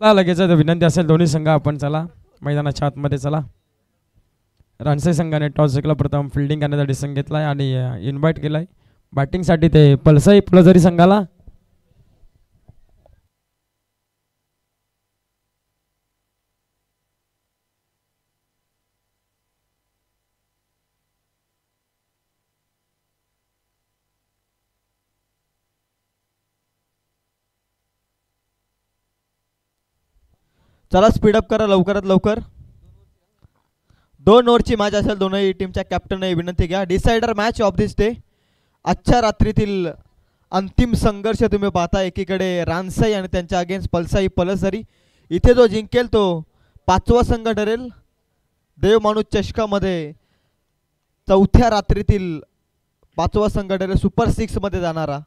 लगेच विनंती असेल दोन्ही संघ आपण चला मैदानाच्या आतमध्ये चला. रणसे संघाने टॉस जिंकला, प्रथम फिल्डिंग करण्याचा डिसिजन घेतलाय आणि इन्व्हाइट केलाय बॅटिंगसाठी ते पलसाई फुलझरी संघाला. चला स्पीडअप करा लवकरात लवकर. 2 ओव्हरची मॅच असेल. दोनही टीमच्या कॅप्टनने विनंती घ्या. डिसायडर मॅच ऑफ दिस डे. आजच्या रात्रीतील अंतिम संघर्ष तुम्ही पाहता. एकीकडे रानसाई आणि त्यांच्या अगेन्स्ट पलसाई पलसरी. इथे जो जिंकेल तो 5वा संघ ठरेल देव माणूस चषकामध्ये. चौथ्या रात्रीतील 5वा संघ ठरेल सुपर 6 मध्ये जाणारा.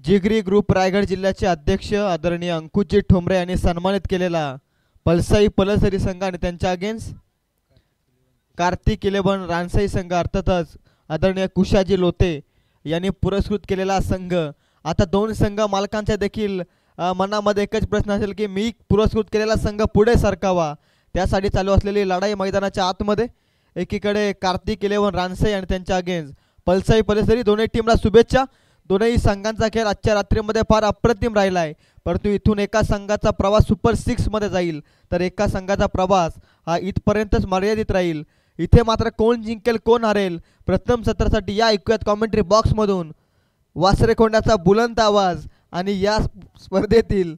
जिगरी ग्रुप रायगड जिल्ह्याचे अध्यक्ष आदरणीय अंकुशजी ठोंबरे यांनी सन्मानित केलेला पलसाई पलसरी संघ आणि त्यांच्या अगेन्स्ट कार्तिक 11 रानसाई संघ, अर्थातच आदरणीय कुशाजी लोते यांनी पुरस्कृत केलेला संघ. आता 2 संघ मालकांच्या देखील मनामध्ये एकच प्रश्न असेल की मी पुरस्कृत केलेला संघ पुढे सरकावा. त्यासाठी चालू असलेली लढाई मैदानाच्या आतमध्ये. एकीकडे कार्तिक 11 रानसाई आणि त्यांच्या अगेन्स्ट पलसाई पलसरी. दोन्ही टीमला शुभेच्छा. दोनही संघांचा खेळ आजच्या रात्रीमध्ये फार अप्रतिम राहिला आहे. परंतु इथून एका संघाचा प्रवास सुपर 6 मध्ये जाईल तर एका संघाचा प्रवास हा इथपर्यंतच मर्यादित राहील. इथे मात्र कोण जिंकेल कोण हारेल प्रथम सत्रासाठी या ऐकूयात कॉमेंट्री बॉक्समधून वासरेखोंडाचा बुलंद आवाज आणि या स्पर्धेतील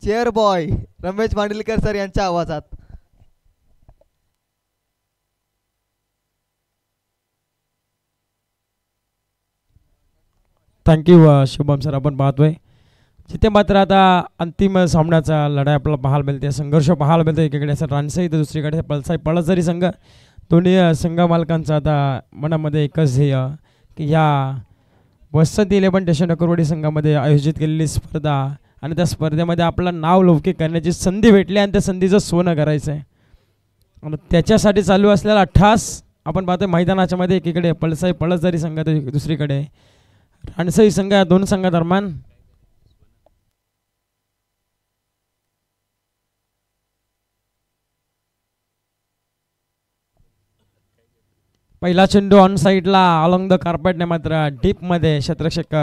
chair boy Ramesh Mandlekar sir यांच्या आवाजात. Thank you Shubham sir. आपण पाहतोय जिथे मात्र आता अंतिम सामन्याचा लढाई आपल्याला पाहायला मिळते, संघर्ष पाहायला मिळते. एकीकडे असं रानसाई तर दुसरीकडे पलसाई पळसरी संघ. दोन्ही संघ मालकांचा आता मनामध्ये एकच ध्येय की ह्या वसंत 11 स्टेशन नकरवाडी संघामध्ये आयोजित केलेली स्पर्धा आणि त्या स्पर्धेमध्ये आपलं नाव लौकिक करण्याची संधी भेटली आणि त्या संधीचं सोनं करायचं आहे. आणि त्याच्यासाठी चालू असलेला ठास आपण पाहतोय मैदानाच्या मध्ये. एकीकडे पलसाई पळसरी संघ तर दुसरीकडे रानसाई संघ. या 2 संघादरम्यान पहिला चेंडू ऑन साईडला अलॉंग द कार्पेटने मात्र डीपमध्ये क्षेत्ररक्षक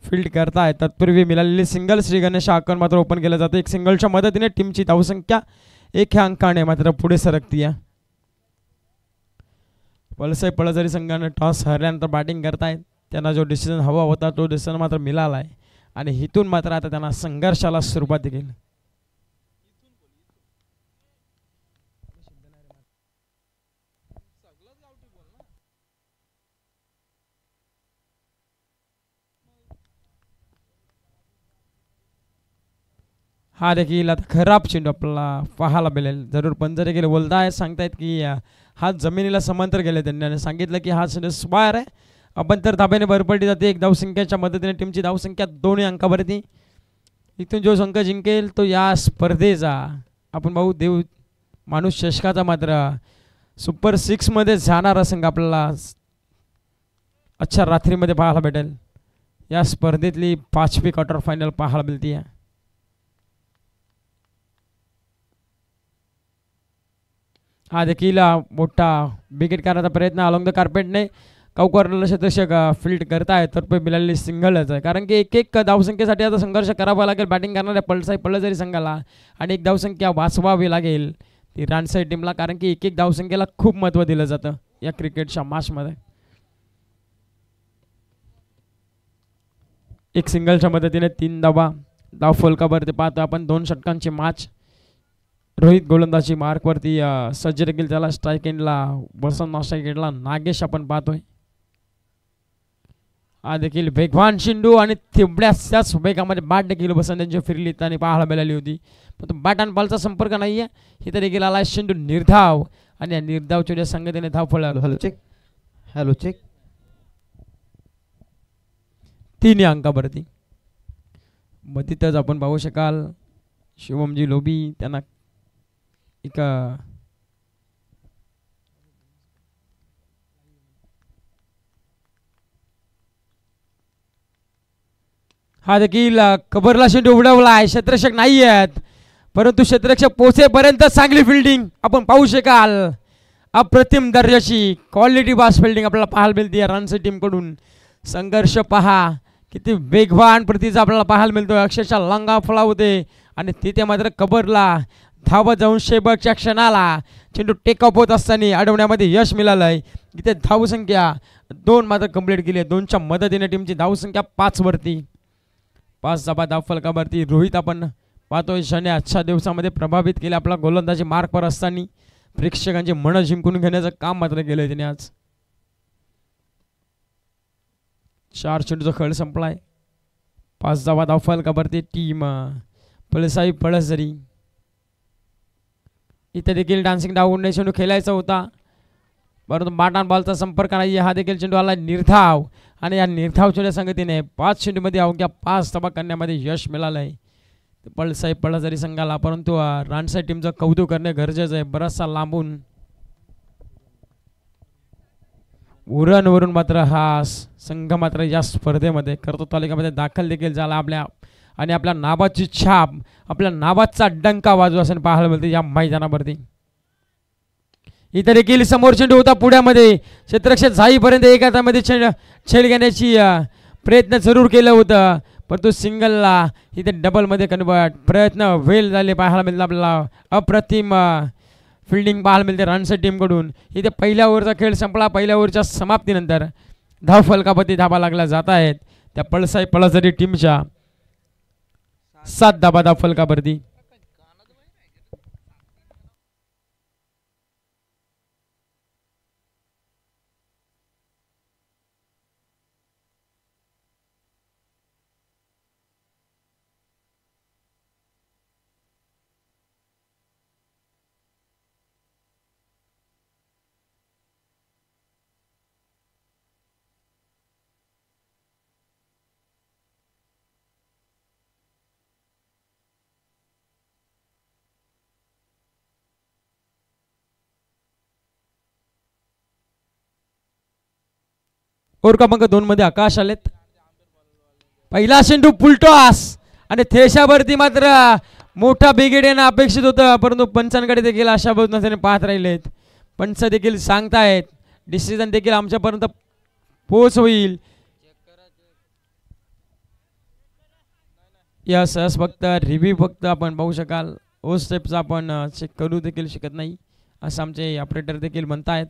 फील्ड करताय. तत्पूर्वी मिळालेली सिंगल श्री गणेश आकन मात्र ओपन केलं जातं. एक सिंगलच्या मदतीने टीमची धावसंख्या 1 ह्या अंकाने मात्र पुढे सरकती आहे. पलसाई पळसरी संघाने टॉस हरल्यानंतर बॅटिंग करतायत. त्यांना जो डिसिजन हवा होता तो डिसिजन मात्र मिळाला आहे आणि इथून मात्र आता त्यांना संघर्षाला सुरुवात केली. हा देखील आता खराब चेंडू आपल्याला पाहायला मिळेल. जरूर पंच देखील बोलताय, सांगतायत की हा जमिनीला समांतर गेले. त्यांनी सांगितलं की हा चेंडू स्क्वायर आहे. आपण तर धाब्याने भर पडली जाते. एक धावसंख्येच्या मदतीने टीमची धावसंख्या 2 अंकावरती. इथून जो संघ जिंकेल तो या स्पर्धेचा आपण पाहू देव माणूस चषकाचा मात्र सुपर 6 मध्ये जाणारा संघ आपल्याला आजच्या रात्रीमध्ये पाहायला भेटेल. या स्पर्धेतली 5वी क्वार्टर फायनल पाहायला मिळते आहे. हा देखील मोठा विकेट करण्याचा प्रयत्न अलॉंग द कार्पेटने काउकरला क्षेत्ररक्षक फील्ड करताय. तर मिळालेली सिंगलच आहे कारण की एक धावसंख्येसाठी आता संघर्ष करावा लागेल बॅटिंग करणाऱ्या पलसाई पळसरी संघाला आणि एक धावसंख्या वाचवावी लागेल ती रानसाई टीमला कारण की एक धावसंख्येला खूप महत्त्व दिलं जातं या क्रिकेटच्या मॅचमध्ये. एक सिंगलच्या मदतीने 3 धाव फलकावरती पाहतो आपण. 2 षटकांची मॅच. रोहित गोलंदाजी मार्कवरती सज्ज देखील त्याला स्ट्राईक एंडला वसंत स्ट्राईक एंडला नागेश आपण पाहतोय. हा देखील वेगवान चेंडू आणि तेवढ्याच वेगामध्ये बॅट देखील वसंत यांची फिरली आणि पाहायला मिळाली होती. पण बॅट आणि बॉलचा संपर्क नाही आहे. इथे देखील आला चेंडू निर्धाव आणि या निर्धाव चेंडू संघटनेने धाव फळवली. Hello check 3 अंकावरती. मधीतच आपण पाहू शकाल शिवमजी लोबी त्यांना एक हा देखील कबरला शेंडू उडवला आहे. क्षेत्ररक्षक नाही आहेत, परंतु क्षेत्ररक्षक पोहोचेपर्यंत चांगली फिल्डिंग आपण पाहू शकाल. अप्रतिम दर्जाची क्वालिटी बास फिल्डिंग आपल्याला पाहायला मिळते या रणसी टीमकडून. संघर्ष पहा किती वेगवान प्रतीचा आपल्याला पाहायला मिळतो. अक्षरशः लंगा फळावते आणि तिथे मात्र कबरला धावत जाऊन शेवटच्या क्षणाला चेंडू टेकअप होत असताना अडवण्यामध्ये यश मिळालं आहे. इथे धावसंख्या 2 मात्र कंप्लीट केली आहे. 2च्या मदतीने टीमची धावसंख्या 5 वरती. 5 धाबा धाव फलकावरती. रोहित आपण पाहतोय शने आजच्या दिवसामध्ये प्रभावित केले. आपला गोलंदाजी मार्कवर असताना प्रेक्षकांची मन जिंकून घेण्याचं काम मात्र केलंय त्याने आज. 4 चेंडूचा खेळ संपलाय. 5 धावा धाव फलकावरती टीम पळसाई पळसरी. इथे देखील डान्सिंग डाऊन चेंडू खेळायचा होता, परंतु बाटान बॉलचा संपर्क नाही. हा देखील चेंडू आला निर्धाव आणि या निर्धाव चेंडूच्या संगतीने 5 चेंडूमध्ये अवघ्या 5 धावा करण्यामध्ये यश मिळालं आहे पळसाई पळसरी संघाला. परंतु रानसाई टीमचं कौतुक करणे गरजेचं आहे. बराचसा लांबून उरणवरून मात्र हा संघ मात्र या स्पर्धेमध्ये कर्तृत्व तालुक्यामध्ये दाखल देखील झाला. आपल्या नावाची छाप, आपल्या नावाचा डंका वाजू असं पाहायला मिळते या मैदानावरती. इथे देखील समोर चेंडू होता पुढ्यामध्ये. क्षेत्ररक्षक जाईपर्यंत एक हातामध्ये खेळ घेण्याची प्रयत्न जरूर केलं होतं, परंतु सिंगलला इथे डबलमध्ये कन्वर्ट प्रयत्न वेल झाले पाहायला मिळतं आपल्याला. अप्रतिम फिल्डिंग पाहायला मिळते रणसी टीमकडून. इथे पहिल्या ओव्हरचा खेळ संपला. पहिल्या ओव्हरच्या समाप्तीनंतर धाव फलकापती धाबा लागल्या जात आहेत त्या पळसाई पळसरी टीमच्या. 7 धाबा धाव फलकावरती. ओव्हर क्रमांक 2 मध्ये आकाश आलेत. पहिला चेंडू फुलटॉस आणि थेशावरती मात्र मोठा बिगेड येणं अपेक्षित होतं, परंतु पंचांकडे देखील अशा पद्धतीने पाहत राहिलेत. पंच देखील सांगतायत डिसिजन देखील आमच्यापर्यंत पोहोच होईल. यस यस फक्त रिव्ह्यू फक्त आपण पाहू शकाल. ओ स्टेपचा आपण चेक करू देखील शकत नाही असं आमचे ऑपरेटर देखील म्हणतायत.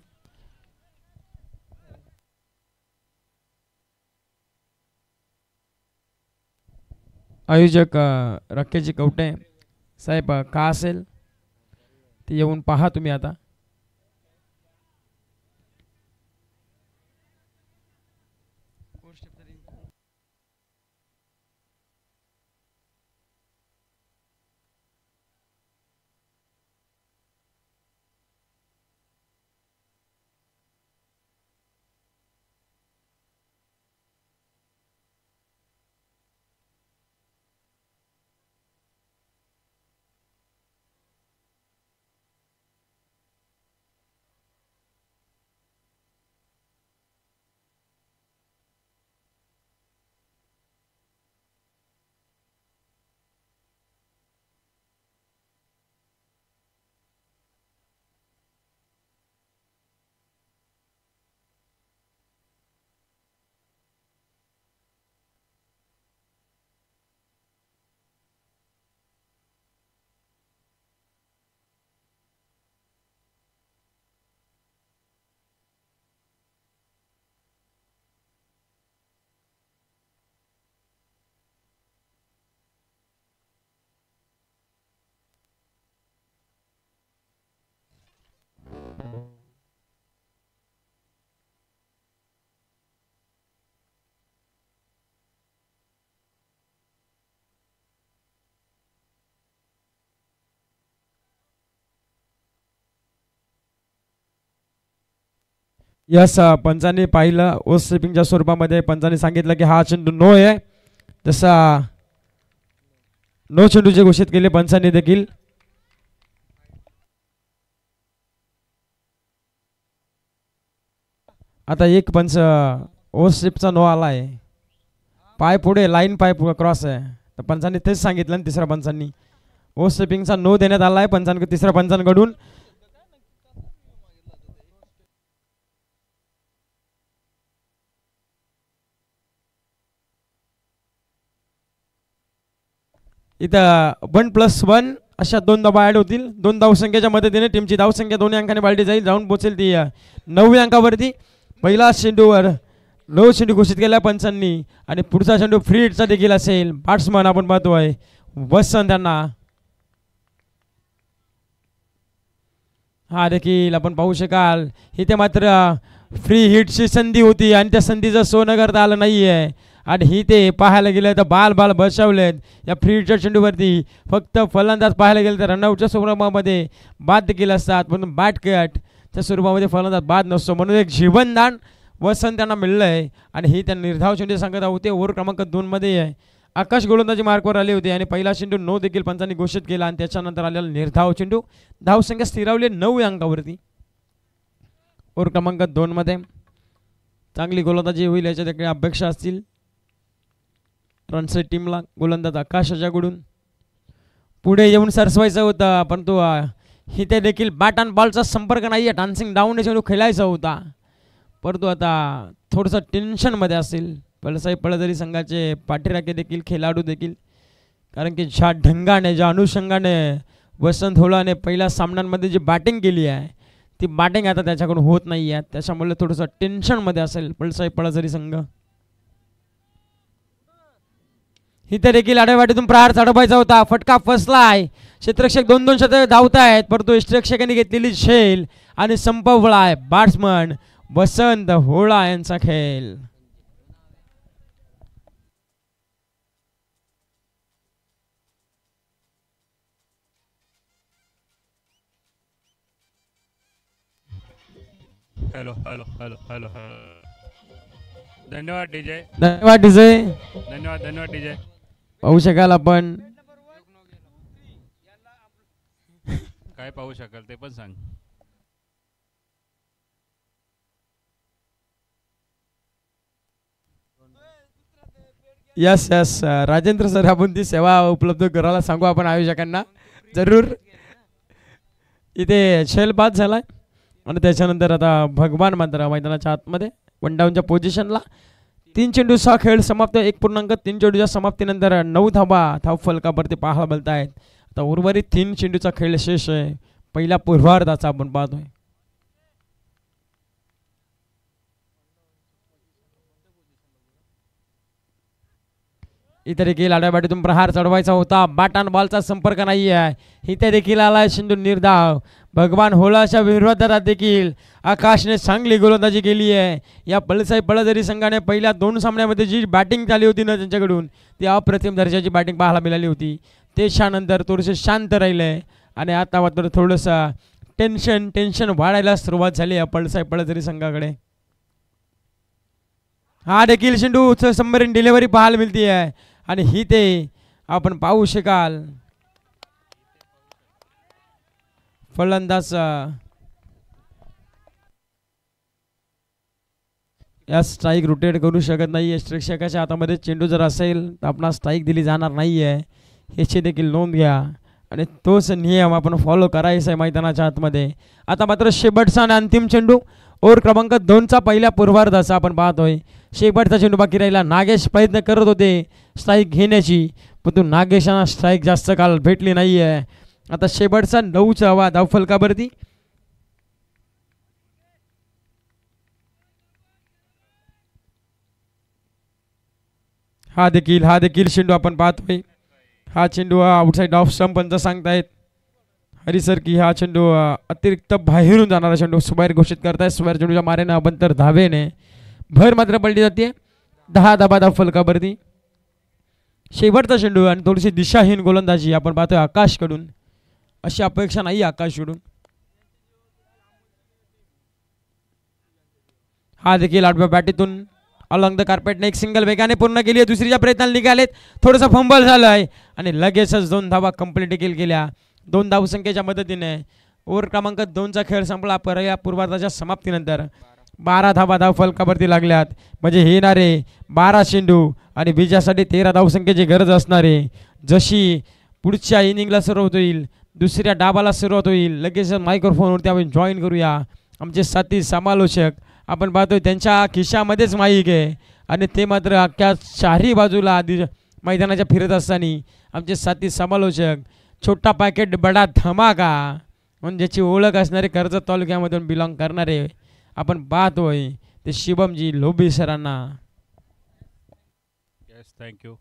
आयोजक रक्केजी कवटे साहेब का असेल ते येऊन पहा तुम्ही आता. यस पंचांनी पाहिलं ओस स्लिपिंगच्या स्वरूपामध्ये. पंचांनी सांगितलं की हा चेंडू नो आहे, तसा नो चेंडूचे घोषित केले पंचांनी देखील. आता एक पंच ओस स्लिपचा नो आला आहे पाय पुढे लाईन पाय क्रॉस आहे तर पंचांनी तेच सांगितलं ना तिसऱ्या पंचांनी ओ स्टेपिंगचा नो देण्यात आला आहे पंचांकडून तिसऱ्या पंचांकडून. इथं 1+1 अशा 2 धावा ॲड होतील. 2 धावसंख्येच्या मदतीने टीमची धावसंख्या 2 अंकाने वाढली जाईल. जाऊन पोहोचेल ती 9व्या अंकावरती. पहिला चेंडूवर 9 चेंडू घोषित केला पंचांनी आणि पुढचा चेंडू फ्री हिटचा देखील असेल. बॅट्समन आपण पाहतोय वसंत यांना. हा देखील आपण पाहू शकाल इथे मात्र फ्री हिटची संधी होती आणि त्या संधीचं सोनं करता आलं नाही आहे आणि ही ते पाहायला गेलं तर बाल बचावलेत या फ्री हिटच्या चेंडूवरती. फक्त फलंदाज पाहायला गेलं तर रनआउटच्या स्वरूपामध्ये बाद देखील असतात पण बॅट कटच्या स्वरूपामध्ये फलंदाज बाद नसतो म्हणून एक जीवनदान वसंत त्यांना मिळलं आहे आणि ही त्या निर्धाव चेंडू सांगत होते. ओव्हर क्रमांक 2 मध्ये आहे. आकाश गोलंदाजी मार्कवर आले होते आणि पहिला चेंडू 9 देखील पंचांनी घोषित केला आणि त्याच्यानंतर आलेला निर्धाव चेंडू. धावसंख्या स्थिरावली 9 अंकावरती. ओव्हर क्रमांक 2 मध्ये चांगली गोलंदाजी होईल याच्या देखील अपेक्षा असतील रनसेट टीमला. गोलंदाज आकाशाच्याकडून पुढे येऊन सरसवायचं होतं परंतु इथे देखील बॅट अँड बॉलचा संपर्क नाही आहे. डान्सिंग डाऊन चेंडू खेळायचा होता परंतु आता थोडंसं टेन्शनमध्ये असेल पळसाई पळदरी संघाचे पाठीराखे देखील खेळाडू देखील कारण की ज्या ढंगाने ज्या अनुषंगाने वसंत होलाने पहिल्या सामन्यांमध्ये जी बॅटिंग केली आहे ती बॅटिंग आता त्याच्याकडून होत नाही आहे. त्याच्यामुळे थोडंसं टेन्शनमध्ये असेल पळसाई पळदरी संघ. इथे देखील आडेवाटीतून प्रहार चढवायचा होता. फटका फसलाय. क्षेत्ररक्षक 2-2 षटक धावतायत परंतु यष्टिरक्षकांनी घेतलेली झेल आणि संपवलाय. बॅट्समन वसंत होळा यांचा खेळ. हॅलो हॅलो हॅलो हॅलो धन्यवाद डीजे. धन्यवाद डीजे. धन्यवाद डीजे. पाहू शकाल आपण काय पाहू शकाल ते पण सांग. यस यस राजेंद्र सर आपण ती सेवा उपलब्ध करायला सांगू आपण आयोजकांना जरूर. इथे झेल बाद झालाय आणि त्याच्यानंतर आता भगवान मात्र मैदानाच्या आतमध्ये 1 डाऊनच्या पोझिशनला. 3 चेंडूचा खेळ समाप्त. 1.3 चेंडूच्या समाप्तीनंतर 9 धावा धाव फलकावरती पाहायला मिळत आहेत. आता उर्वरित 3 चेंडूचा खेळ शेष आहे पहिल्या पूर्वार्धाचा आपण पाहतोय. इथे देखील आड्याबाटीतून प्रहार चढवायचा होता. बॅट अँड बॉलचा संपर्क नाही आहे. इथे देखील आलाय चेंडू निर्धाव. भगवान होळाच्या विरोधात देखील आकाशने चांगली गोलंदाजी केली आहे. या पळसाई पळदरी संघाने पहिल्या 2 सामन्यामध्ये जी बॅटिंग झाली होती ना त्यांच्याकडून ती अप्रतिम दर्जाची बॅटिंग पाहायला मिळाली होती. त्याच्यानंतर थोडेसे शांत राहिले आणि आता मात्र थोडंसं टेन्शन वाढायला सुरुवात झाली आहे पळसाई पळदरी संघाकडे. हा देखील चेंडू सबमरीन डिलिव्हरी पाहायला मिळते आहे आणि ही ते आपण पाहू शकाल फलंदाज या स्ट्राईक रोटेट करू शकत नाही आहे. प्रेक्षकाच्या हातामध्ये चेंडू जर असेल तर आपण स्ट्राईक दिली जाणार नाही आहे याची देखील नोंद घ्या आणि तोच नियम आपण फॉलो करायचा आहे मैदानाच्या आतमध्ये. आता मात्र शेवटचा आणि अंतिम चेंडू ओव्हर क्रमांक 2चा पहिल्या पूर्वार्धाचा आपण पाहतोय. शेवटचा चेंडू बाकी राहिला. नागेश प्रयत्न करत होते स्ट्राईक घेण्याची पण तो नागेशांना स्ट्राईक जास्त काळ भेटली नाही आहे. आता शेवटचा 9चा हवा धाव फलकावरती. हा देखील चेंडू आपण पाहतोय. हा चेंडू आउटसाइड ऑफ स्टंप पंच सांगतायत हरी सर की हा चेंडू अतिरिक्त बाहेरून जाणारा चेंडू सुबाहेर घोषित करतायत. सुबाहेर चेंडूच्या मारेने अबंतर धावेने भर मात्र पडली जाते. 10 धाबा धाव फलकावरती. शेवटचा चेंडू आणि थोडीशी दिशाहीन गोलंदाजी आपण पाहतोय आकाशकडून. अशी अपेक्षा नाही आकाशकडून. हा देखील आडव्या बॅटीतून अलॉंग द कार्पेटने एक सिंगल वेगाने पूर्ण केली आहे. दुसरीच्या प्रयत्नाला निघालेत. थोडंसं फंबल झालं आहे आणि लगेचच 2 धावा कंप्लीट देखील केल्या. 2 धावसंख्येच्या मदतीने ओव्हर क्रमांक 2चा खेळ संपला. या पूर्वार्धाच्या समाप्तीनंतर 12 धावा धाव फलकावरती लागल्यात. म्हणजे हे येणारे 12 चेंडू आणि विजयासाठी 13 धावसंख्येची गरज असणारे. जशी पुढच्या इनिंगला सुरुवात होईल, दुसऱ्या डाबाला सुरुवात होईल, लगेच मायक्रोफोनवरती आपण जॉईन करूया. आमचे साथी समालोचक आपण पाहतोय त्यांच्या खिशामध्येच माईक आहे आणि ते मात्र अख्ख्या चारही बाजूला मैदानाच्या फिरत असताना आमचे साथी समालोचक छोटा पॅकेट बडा धमाका म्हणून ज्याची ओळख असणारे कर्जत तालुक्यामधून बिलॉंग करणारे आपण पाहतोय ते शिवमजी लोभी सरांना. Yes, thank you.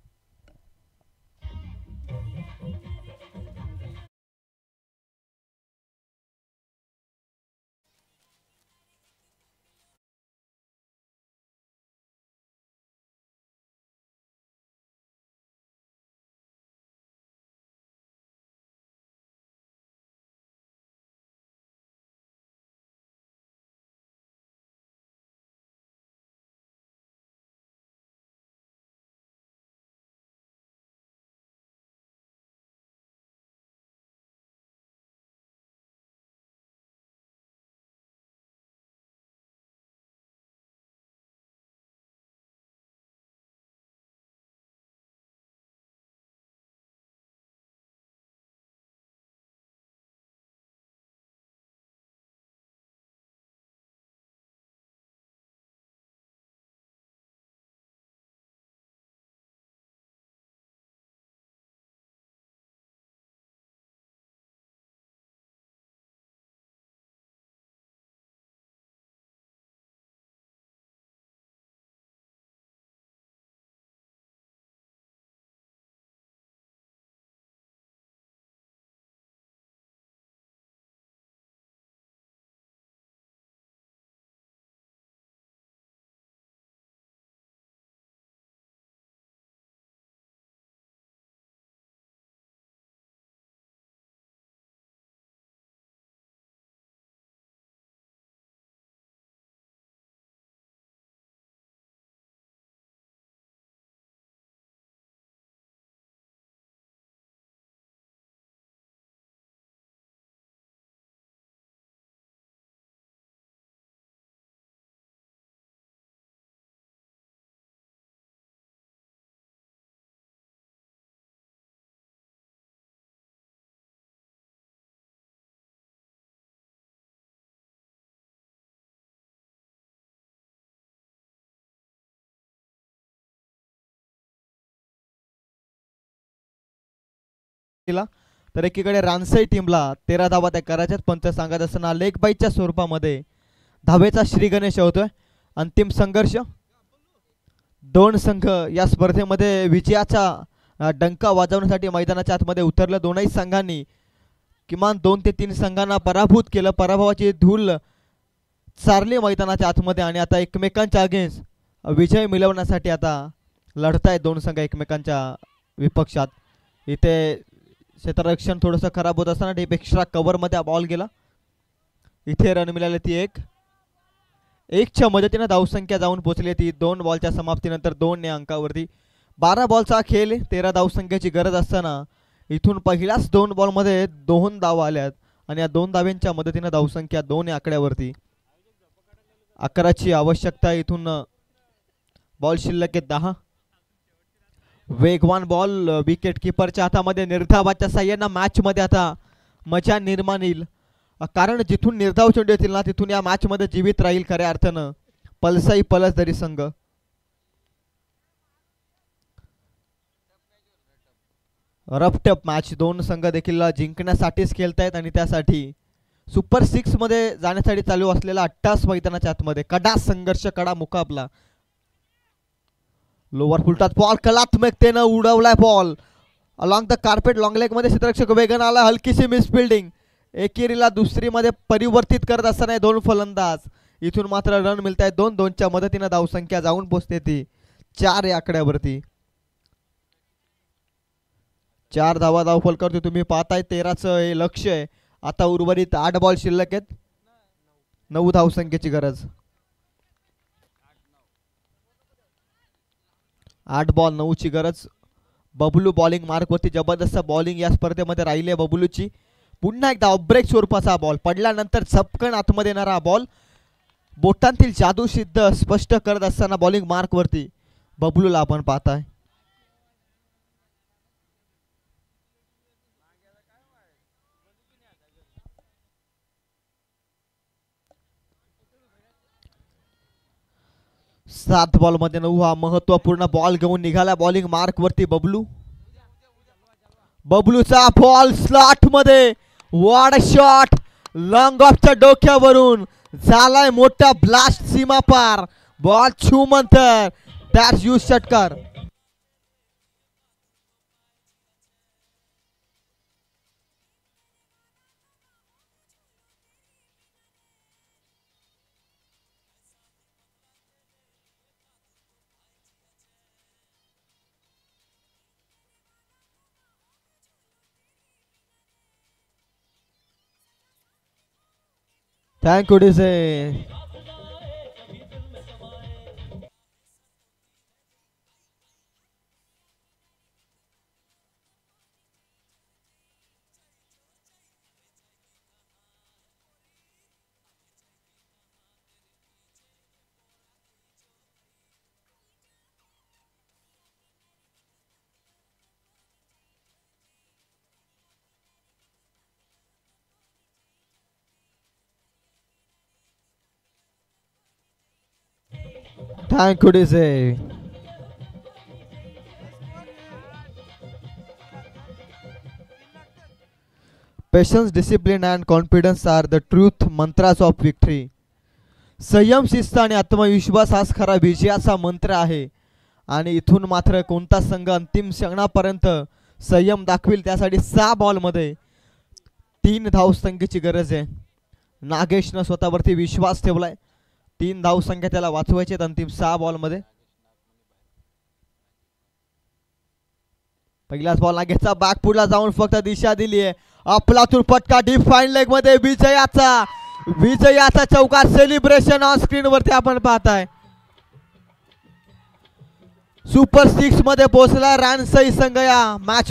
तर एकीकडे रानसई टीमला 13 धावा त्या करायच्यात, पंच सांगत असताना लेग बाईच्या स्वरूपामध्ये धावेचा श्री गणेश होतोय. अंतिम संघर्ष, दोन संघ या स्पर्धेमध्ये विजयाचा डंका वाजवण्यासाठी मैदानाच्या आतमध्ये उतरलं. दोनही संघांनी किमान 2 ते 3 संघांना पराभूत केलं. पराभवाची धूल चारली मैदानाच्या आतमध्ये आणि आता एकमेकांच्या अगेन्स्ट विजय मिळवण्यासाठी आता लढतायत दोन संघ एकमेकांच्या विपक्षात. इथे क्षेत्ररक्षण थोडंसं खराब होत असताना डीप एक्स्ट्रा कव्हरमध्ये बॉल गेला. इथे रन मिळाली ती 1च्या मदतीनं धावसंख्या जाऊन पोहोचली ती 2 बॉलच्या समाप्तीनंतर 2 या अंकावरती. 12 बॉलचा खेळ, 13 धावसंख्येची गरज असताना इथून पहिल्याच 2 बॉलमध्ये 2 धावा आल्यात आणि या 2 धाव्यांच्या मदतीनं धावसंख्या 2 या आकड्यावरती. 11ची आवश्यकता. इथून बॉल शिल्लक आहे 10. वेगवान बॉल विकेट किपरच्या हातामध्ये. निर्धावाच्या साह्यानं मॅचमध्ये आता मजा निर्माण येईल, कारण जिथून निर्धाव चेंडू येतील ना तिथून या मॅचमध्ये जीवित राहील खऱ्या अर्थानं पलसाई पलसदरी संघ. रफटप मॅच, 2 संघ देखील जिंकण्यासाठीच खेळतायत आणि त्यासाठी सुपर 6 मध्ये जाण्यासाठी चालू असलेला 88 मैदानाच्या आतमध्ये कडा संघर्ष, कडा मुकाबला. लोअर फुलटात बॉल कलात्मकतेनं उडवलाय ball along the carpet. Long leg मध्ये क्षेत्ररक्षक वेगन आला, हलकीशी मिस फिल्डिंग. एकेरीला दुसरीमध्ये परिवर्तित करत असताना 2 फलंदाज. इथून मात्र रन मिळत आहेत 2-2च्या मदतीनं धावसंख्या जाऊन पोहोचते ती 4 या आकड्यावरती. 4 धावा धावफल करतो. तुम्ही पाहताय 13चं हे लक्ष आहे. आता उर्वरित 8 बॉल शिल्लक आहेत, 9 धावसंख्येची गरज. 8 बॉल 9ची गरज. बबलू बॉलिंग मार्कवरती. जबरदस्त बॉलिंग या स्पर्धेमध्ये राहिली आहे बबलूची. पुन्हा एकदा ब्रेक स्वरूपाचा बॉल पडल्यानंतर झपकन आतमध्ये येणारा बॉल. बोटांतील जादू सिद्ध स्पष्ट करत असताना बॉलिंग मार्क वरती बबलूला आपण पाहताय. सात बॉल मध्ये 9 हा महत्वपूर्ण बॉल घेऊन निघाला बॉलिंग मार्क वरती बबलू. बबलूचा बॉल स्लॉट मध्ये वॉड शॉट लॉंग ऑफच्या डोक्यावरून झालाय मोठा ब्लास्ट सीमा पार. बॉल छूमंतर डॅश यू षटकार. Thank you DJ. Thank you, DJ. Patience, discipline and confidence are the truth mantras of victory. संयम, शिस्त आणि आत्मविश्वास हाच खरा विजयाचा मंत्र आहे. आणि इथून मात्र कोणता संघ अंतिम क्षणापर्यंत संयम दाखवेल त्यासाठी 6 बॉल मध्ये 3 धावसंख्येची गरज आहे. नागेशनं स्वतःवरती विश्वास ठेवलाय. 3 धावसंख्या त्याला वाचवायचे अंतिम 6 बॉल मध्ये. पहिलाच बॉल नागेशचा बॅकफुटला जाऊन फक्त दिशा दिली आहे. आपलातून फटका डीप फाईन लेग मध्ये विजयाचा चौकार सेलिब्रेशन ऑन स्क्रीन वरती आपण पाहताय. सुपर 6 मध्ये पोहोचला रानसई संघ या मॅच